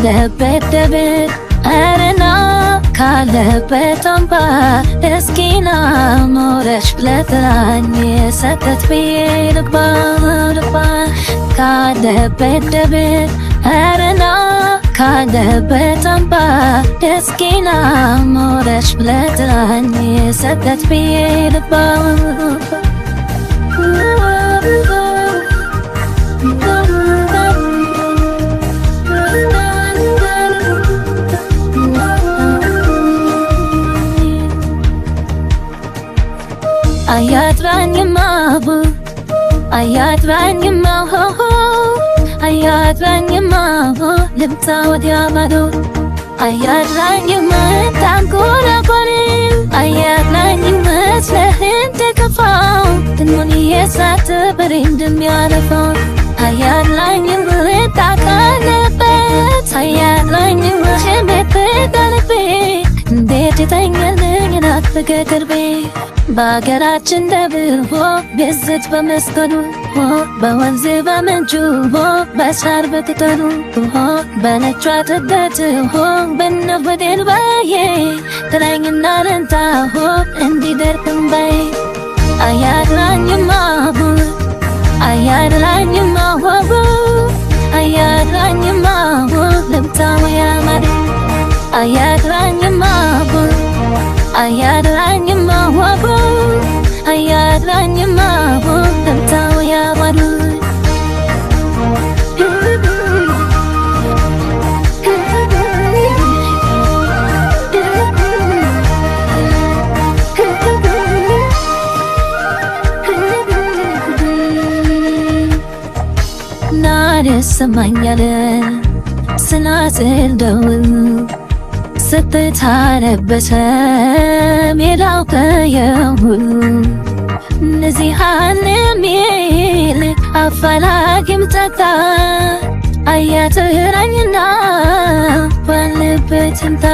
ካለበት ደብር አረና ካለበት አምባ እስኪና ኖረሽ ብለጥራኝ የሰጠት ብዬ ልግባ ካለበት ደብር አረና ካለበት አምባ እስኪና ኖረሽ ብለጥራኝ የሰጠት ብዬ ልግባ አያጥራኝማ አያጥራኝማ አያጥራኝማ ልምጣ ወዲያ ማዶ አያጥራኝማ ታንኮራኮሪ አያጥራኝማ ስለህን ተከፋው ትንሙን የሳትብር እንደሚያለፈው አያጥራኝማ ታቃለበት አያጥራኝማ ሸሜት ዳልቤ እንዴት ይተኛልኝ ናት በቅርቤ በአገራችን ደብሮ ብዝት በመስቀሉ በወንዝ በምንጩ በሳር በቅጠሉ በነጯ ጥበት በነወዴን ባዬ ጥላኝና ለንታ እንዲደርቅም ባዬ አያድራኝማ አያድራኝማ አያድራኝማ ልምታው ያማድ አያድራኝማ አያድራኝማ አያድራኝማ ልምታው ያማድ ናደሰማኛለ ስናጽል ደውል ስትታለበሰ ሜዳው ከየሁሉ ነዚሃን የሚል አፋላጊም ጠጣ አያትራኝና ባለበት እንታ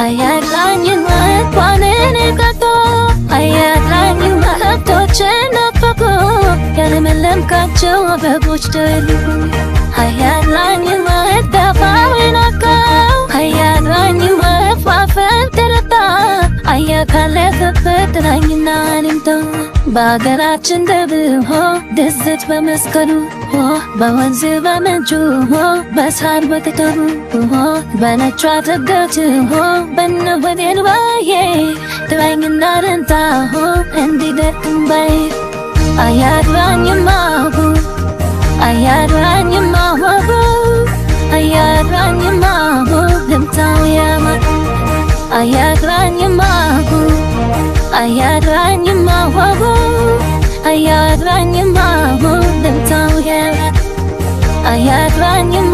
አያድራኝማ ቋንን ቀጦ አያድራኝማ ከብቶችን ነፈቁ ያለመለምካቸው አበቦች ደልቁ አያድራኝማ ዳፋዊን አካው አያድራኝማ ፏፈን ተረታ አያካለፈበት ጥላኝና ልምታ በአገራችን ደብሮ ድዝት በመስቀሉ በወንዝ በምንጩ በሳር በቅጠሉ በነጯ ጥበት በነወዴን ባዬ ጥላኝና ለንታ እንዲደርቅም ባዬ አያድራኝማ አያድራኝማ አያድራኝማ ልምታው ያማድ አያድራኝማ አያድራኝማ አያድራኝማ ልምታው ያማድ አያድራኝማ